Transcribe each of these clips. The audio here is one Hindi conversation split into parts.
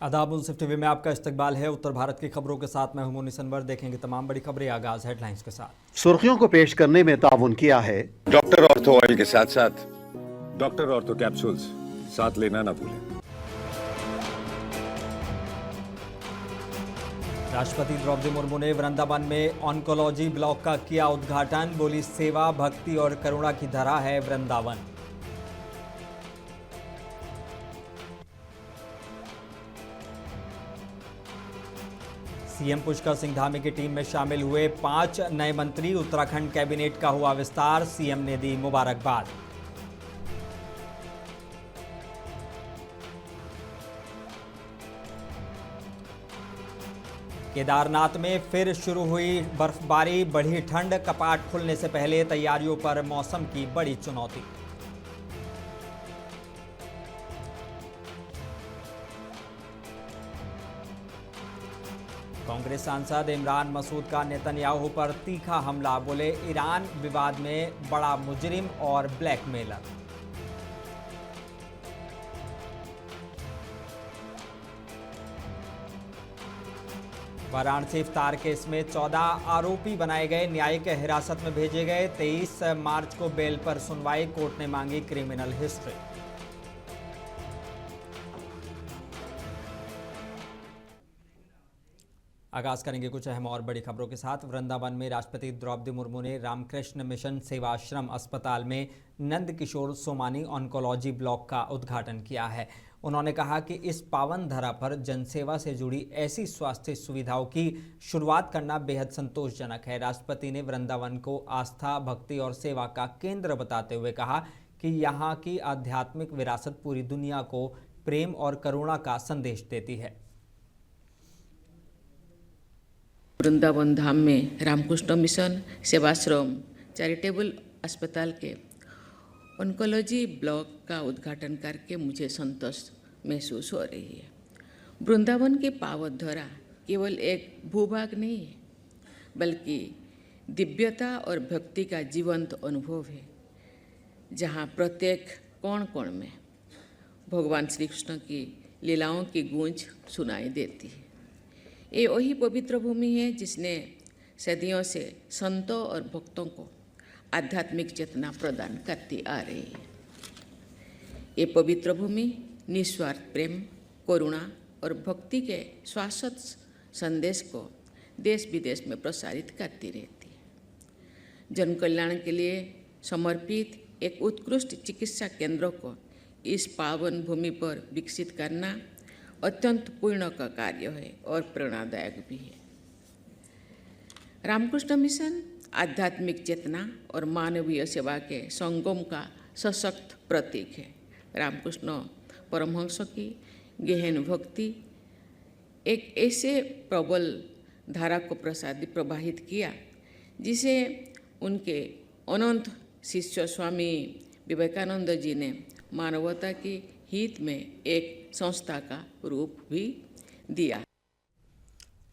आदाब, मुंसिफ टीवी में आपका इस्तकबाल है। उत्तर भारत की खबरों के साथ मैं हूं मोनिस अनवर। देखेंगे तमाम बड़ी खबरें। आगाज हेडलाइंस के साथ। सुर्खियों को पेश करने में ताउन किया है डॉक्टर ऑर्थो ऑयल के साथ साथ डॉक्टर ऑर्थो कैप्सूल्स साथ लेना ना भूलें। राष्ट्रपति द्रौपदी मुर्मू ने वृंदावन में ऑन्कोलॉजी ब्लॉक का किया उद्घाटन। बोली, सेवा, भक्ति और करुणा की धरा है वृंदावन। सीएम पुष्कर सिंह धामी की टीम में शामिल हुए 5 नए मंत्री। उत्तराखंड कैबिनेट का हुआ विस्तार। सीएम ने दी मुबारकबाद। केदारनाथ में फिर शुरू हुई बर्फबारी। बढ़ी ठंड। कपाट खुलने से पहले तैयारियों पर मौसम की बड़ी चुनौती। कांग्रेस सांसद इमरान मसूद का नेतन्याहू पर तीखा हमला। बोले, ईरान विवाद में बड़ा मुजरिम और ब्लैकमेलर। वाराणसी इफ्तार केस में 14 आरोपी बनाए गए। न्यायिक हिरासत में भेजे गए। 23 मार्च को बेल पर सुनवाई। कोर्ट ने मांगी क्रिमिनल हिस्ट्री। आगाज करेंगे कुछ अहम और बड़ी खबरों के साथ। वृंदावन में राष्ट्रपति द्रौपदी मुर्मू ने रामकृष्ण मिशन सेवाश्रम अस्पताल में नंद किशोर सोमानी ऑन्कोलॉजी ब्लॉक का उद्घाटन किया है। उन्होंने कहा कि इस पावन धरा पर जनसेवा से जुड़ी ऐसी स्वास्थ्य सुविधाओं की शुरुआत करना बेहद संतोषजनक है। राष्ट्रपति ने वृंदावन को आस्था, भक्ति और सेवा का केंद्र बताते हुए कहा कि यहाँ की आध्यात्मिक विरासत पूरी दुनिया को प्रेम और करुणा का संदेश देती है। वृंदावन धाम में रामकृष्ण मिशन सेवाश्रम चैरिटेबल अस्पताल के ऑन्कोलॉजी ब्लॉक का उद्घाटन करके मुझे संतोष महसूस हो रही है। वृंदावन की पावन धरा केवल एक भूभाग नहीं है, बल्कि दिव्यता और भक्ति का जीवंत अनुभव है, जहाँ प्रत्येक कोण कोण में भगवान श्री कृष्ण की लीलाओं की गूंज सुनाई देती है। ये वही पवित्र भूमि है जिसने सदियों से संतों और भक्तों को आध्यात्मिक चेतना प्रदान करती आ रही है। ये पवित्र भूमि निस्वार्थ प्रेम, करुणा और भक्ति के शाश्वत संदेश को देश विदेश में प्रसारित करती रहती है। जन कल्याण के लिए समर्पित एक उत्कृष्ट चिकित्सा केंद्र को इस पावन भूमि पर विकसित करना अत्यंत पुण्य का कार्य है और प्रेरणादायक भी है। रामकृष्ण मिशन आध्यात्मिक चेतना और मानवीय सेवा के संगम का सशक्त प्रतीक है। रामकृष्ण परमहंस की गहन भक्ति एक ऐसे प्रबल धारा को प्रवाहित किया जिसे उनके अनंत शिष्य स्वामी विवेकानंद जी ने मानवता की हित में एक संस्था का रूप भी दिया।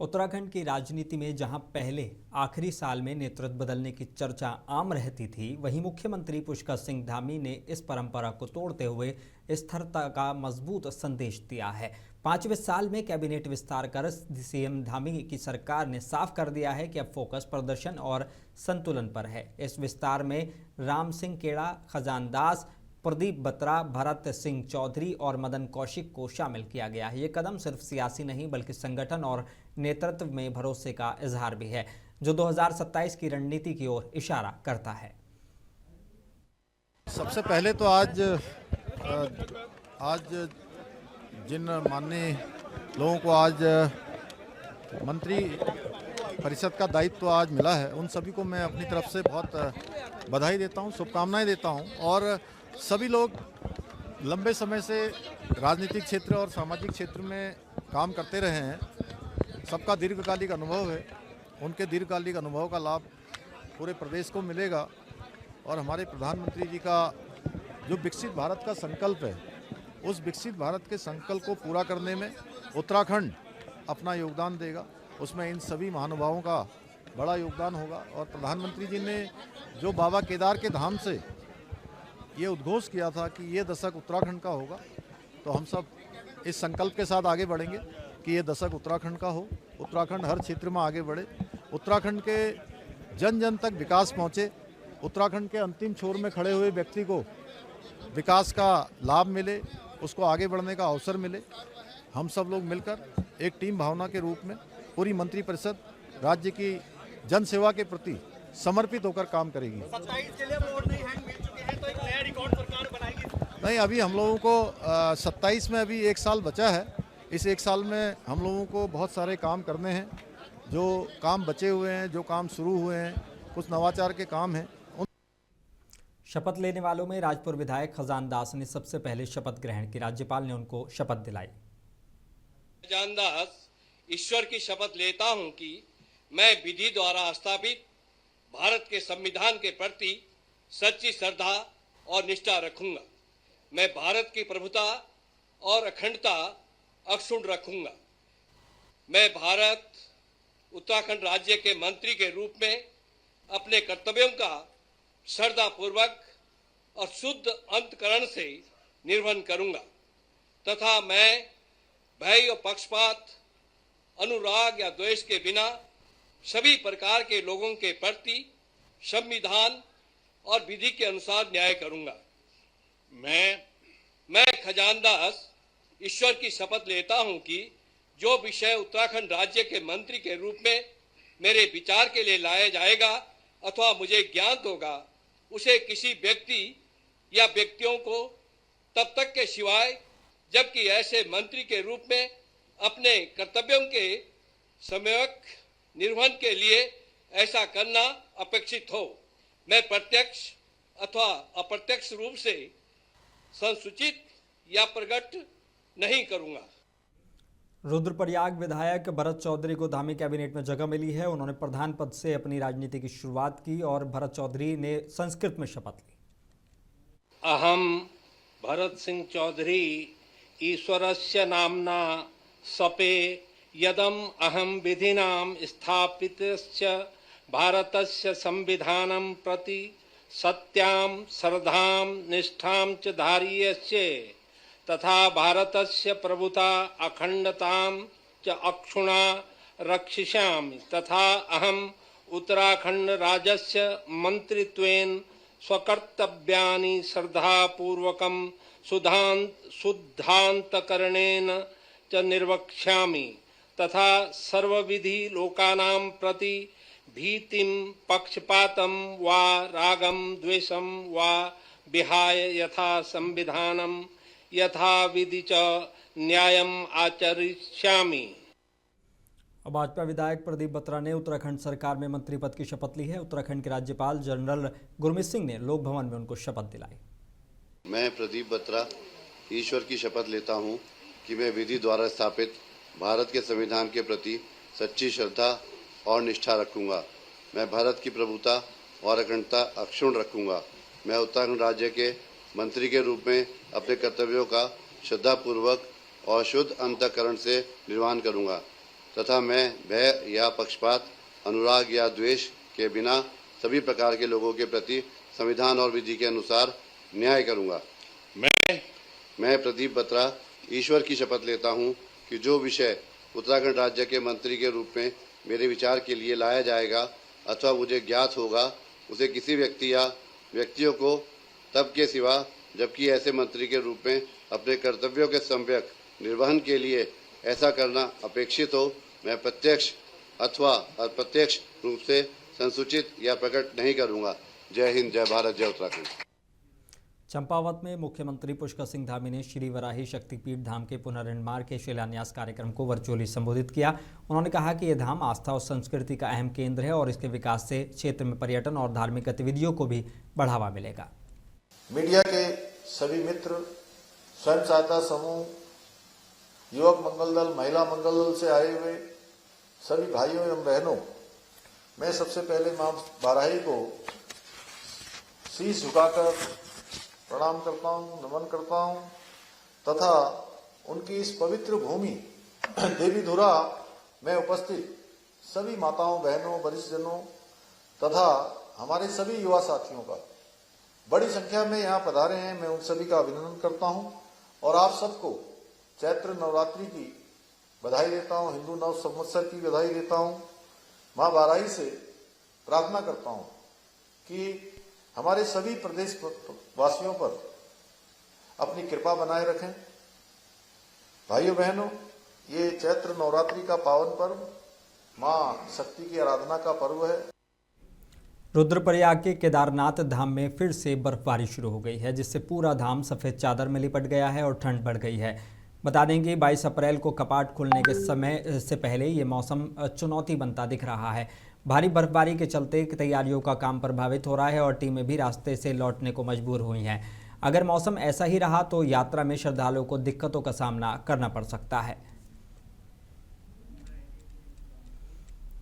उत्तराखंड की राजनीति में जहां पहले आखिरी साल में नेतृत्व बदलने की चर्चा आम रहती थी, वहीं मुख्यमंत्री पुष्कर सिंह धामी ने इस परंपरा को तोड़ते हुए स्थिरता का मजबूत संदेश दिया है। 5वें साल में कैबिनेट विस्तार कर सीएम धामी की सरकार ने साफ कर दिया है कि अब फोकस प्रदर्शन और संतुलन पर है। इस विस्तार में राम सिंह केड़ा, खजान दास, प्रदीप बत्रा, भरत सिंह चौधरी और मदन कौशिक को शामिल किया गया है। ये कदम सिर्फ सियासी नहीं बल्कि संगठन और नेतृत्व में भरोसे का इजहार भी है, जो 2027 की रणनीति की ओर इशारा करता है। सबसे पहले तो आज जिन माननीय लोगों को आज मंत्री परिषद का दायित्व आज मिला है, उन सभी को मैं अपनी तरफ से बहुत बधाई देता हूं, शुभकामनाएं देता हूं। और सभी लोग लंबे समय से राजनीतिक क्षेत्र और सामाजिक क्षेत्र में काम करते रहे हैं। सबका दीर्घकालिक अनुभव है। उनके दीर्घकालिक अनुभव का लाभ पूरे प्रदेश को मिलेगा। और हमारे प्रधानमंत्री जी का जो विकसित भारत का संकल्प है, उस विकसित भारत के संकल्प को पूरा करने में उत्तराखंड अपना योगदान देगा। उसमें इन सभी महानुभावों का बड़ा योगदान होगा। और प्रधानमंत्री जी ने जो बाबा केदार के धाम से ये उद्घोष किया था कि ये दशक उत्तराखंड का होगा, तो हम सब इस संकल्प के साथ आगे बढ़ेंगे कि ये दशक उत्तराखंड का हो, उत्तराखंड हर क्षेत्र में आगे बढ़े, उत्तराखंड के जन जन तक विकास पहुँचे, उत्तराखंड के अंतिम छोर में खड़े हुए व्यक्ति को विकास का लाभ मिले, उसको आगे बढ़ने का अवसर मिले। हम सब लोग मिलकर एक टीम भावना के रूप में पूरी मंत्रिपरिषद राज्य की जन सेवा के प्रति समर्पित होकर काम करेगी। 27 के लिए वोट नहीं हैंड मिल चुके हैं तो एक नया रिकॉर्ड सरकार बनाएगी। नहीं, अभी हम लोगों को 27 में अभी 1 साल बचा है। इस 1 साल में हम लोगों को बहुत सारे काम करने हैं। जो काम बचे हुए हैं, जो काम शुरू हुए हैं, कुछ नवाचार के काम हैं। शपथ लेने वालों में राजपुर विधायक खजान दास ने सबसे पहले शपथ ग्रहण की। राज्यपाल ने उनको शपथ दिलाई। खजान दास ईश्वर की शपथ लेता हूं कि मैं विधि द्वारा स्थापित भारत के संविधान के प्रति सच्ची श्रद्धा और निष्ठा रखूंगा। मैं भारत की प्रभुता और अखंडता अक्षुण्ण रखूंगा। मैं भारत उत्तराखंड राज्य के मंत्री के रूप में अपने कर्तव्यों का श्रद्धा पूर्वक और शुद्ध अंतकरण से निर्वहन करूंगा तथा मैं भय और पक्षपात, अनुराग या द्वेष के बिना सभी प्रकार के लोगों के प्रति संविधान और विधि के अनुसार न्याय करूंगा। मैं खजान दास ईश्वर की शपथ लेता हूं कि जो विषय उत्तराखंड राज्य के मंत्री के रूप में मेरे विचार के लिए लाया जाएगा अथवा मुझे ज्ञात होगा, उसे किसी व्यक्ति या व्यक्तियों को तब तक के सिवाय जबकि ऐसे मंत्री के रूप में अपने कर्तव्यों के सम्यक निर्वहन के लिए ऐसा करना अपेक्षित हो, मैं प्रत्यक्ष अथवा अप्रत्यक्ष रूप से संसूचित या प्रकट नहीं करूंगा। रुद्रप्रयाग विधायक भरत चौधरी को धामी कैबिनेट में जगह मिली है। उन्होंने प्रधान पद से अपनी राजनीति की शुरुआत की और भरत चौधरी ने संस्कृत में शपथ ली। अहम भरत सिंह चौधरी ईश्वरस्य नामना सपे यदम अहम विधिनाम स्थापितस्य भारतस्य संविधानं प्रति सत्यां श्रद्धां निष्ठां च धारयिष्ये तथा भारतस्य प्रभुता अखंडतां च अक्षुणा रक्षिष्यामि तथा अहम उत्तराखंड राज्यस्य मंत्रित्वेन स्वकर्तव्यानि श्रद्धापूर्वकं शुद्धान्तकरणेन च निर्वक्ष्यामि तथा सर्वविधि लोकानां प्रति भीतिं पक्षपातं वा रागं द्वेषं वा विहाय यथा संविधानं यथा विधि च न्यायम् आचरिष्यामि। अब भाजपा विधायक प्रदीप बत्रा ने उत्तराखंड सरकार में मंत्री पद की शपथ ली है। उत्तराखंड के राज्यपाल जनरल गुरमीत सिंह ने लोक भवन में उनको शपथ दिलाई। मैं प्रदीप बत्रा ईश्वर की शपथ लेता हूं कि मैं विधि द्वारा स्थापित भारत के संविधान के प्रति सच्ची श्रद्धा और निष्ठा रखूंगा। मैं भारत की प्रभुता और अखंडता अक्षुण्ण रखूंगा। मैं उत्तराखंड राज्य के मंत्री के रूप में अपने कर्तव्यों का श्रद्धापूर्वक और शुद्ध अंतःकरण से निर्वहन करूंगा तथा मैं भय या पक्षपात, अनुराग या द्वेष के बिना सभी प्रकार के लोगों के प्रति संविधान और विधि के अनुसार न्याय करूंगा। मैं प्रदीप बत्रा ईश्वर की शपथ लेता हूं कि जो विषय उत्तराखंड राज्य के मंत्री के रूप में मेरे विचार के लिए लाया जाएगा अथवा मुझे ज्ञात होगा, उसे किसी व्यक्ति या व्यक्तियों को तब के सिवा जबकि ऐसे मंत्री के रूप में अपने कर्तव्यों के सम्यक निर्वहन के लिए ऐसा करना अपेक्षित हो, मैं प्रत्यक्ष अथवा अप्रत्यक्ष रूप से संसूचित या प्रकट नहीं करूंगा। जय हिंद, जय भारत, जय उत्तराखंड। चंपावत में मुख्यमंत्री पुष्कर सिंह धामी ने श्री वराही शक्तिपीठ धाम के पुनर्निर्माण के शिलान्यास कार्यक्रम को वर्चुअली संबोधित किया। उन्होंने कहा कि यह धाम आस्था और संस्कृति का अहम केंद्र है और इसके विकास से क्षेत्र में पर्यटन और धार्मिक गतिविधियों को भी बढ़ावा मिलेगा। मीडिया के सभी मित्र, स्वयं सहायता समूह, युवक मंगल दल, महिला मंगल दल से आए हुए सभी भाइयों एवं बहनों, मैं सबसे पहले मां वाराही को शीश झुकाकर प्रणाम करता हूं, नमन करता हूं तथा उनकी इस पवित्र भूमि देवीधुरा में उपस्थित सभी माताओं, बहनों, वरिष्ठजनों तथा हमारे सभी युवा साथियों का बड़ी संख्या में यहाँ पधारे हैं, मैं उन सभी का अभिनंदन करता हूं और आप सबको चैत्र नवरात्रि की बधाई देता हूँ, हिंदू नव संवत्सर की बधाई देता हूँ। माँ वाराही से प्रार्थना करता हूँ कि हमारे सभी प्रदेश वासियों पर अपनी कृपा बनाए रखें। भाइयों बहनों, ये चैत्र नवरात्रि का पावन पर्व माँ शक्ति की आराधना का पर्व है। रुद्रप्रयाग के केदारनाथ धाम में फिर से बर्फबारी शुरू हो गई है, जिससे पूरा धाम सफ़ेद चादर में लिपट गया है और ठंड बढ़ गई है। बता दें कि 22 अप्रैल को कपाट खुलने के समय से पहले ये मौसम चुनौती बनता दिख रहा है। भारी बर्फबारी के चलते तैयारियों का काम प्रभावित हो रहा है और टीमें भी रास्ते से लौटने को मजबूर हुई हैं। अगर मौसम ऐसा ही रहा तो यात्रा में श्रद्धालुओं को दिक्कतों का सामना करना पड़ सकता है।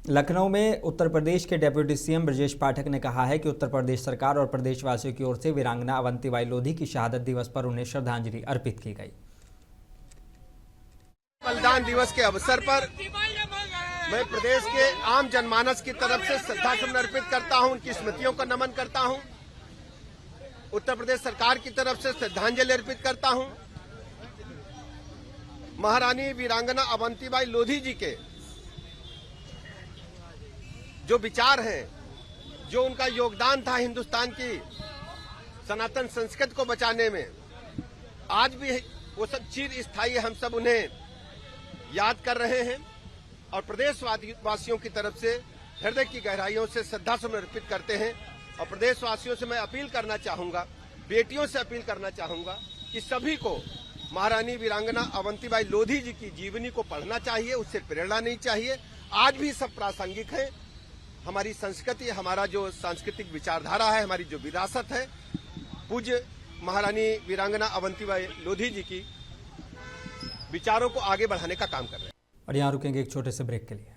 लखनऊ में उत्तर प्रदेश के डेप्यूटी सीएम ब्रजेश पाठक ने कहा है कि उत्तर प्रदेश सरकार और प्रदेशवासियों की ओर से वीरांगना अवंतीबाई लोधी की शहादत दिवस पर उन्हें श्रद्धांजलि अर्पित की गई। बलिदान दिवस के अवसर पर मैं प्रदेश के आम जनमानस की तरफ से श्रद्धासुमन अर्पित करता हूं, उनकी स्मृतियों को नमन करता हूं। उत्तर प्रदेश सरकार की तरफ से श्रद्धांजलि अर्पित करता हूं। महारानी वीरांगना अवंतीबाई लोधी जी के जो विचार हैं, जो उनका योगदान था हिंदुस्तान की सनातन संस्कृति को बचाने में, आज भी वो सब चिर स्थायी हम सब उन्हें याद कर रहे हैं और प्रदेश वासियों की तरफ से हृदय की गहराइयों से श्रद्धासुमन अर्पित करते हैं। और प्रदेशवासियों से मैं अपील करना चाहूंगा, बेटियों से अपील करना चाहूंगा कि सभी को महारानी वीरांगना अवंतीबाई लोधी जी की जीवनी को पढ़ना चाहिए, उससे प्रेरणा नहीं चाहिए। आज भी सब प्रासंगिक है। हमारी संस्कृति, हमारा जो सांस्कृतिक विचारधारा है, हमारी जो विरासत है, पूज्य महारानी वीरांगना अवंतीबाई लोधी जी की विचारों को आगे बढ़ाने का काम कर रहे हैं। और यहाँ रुकेंगे एक छोटे से ब्रेक के लिए।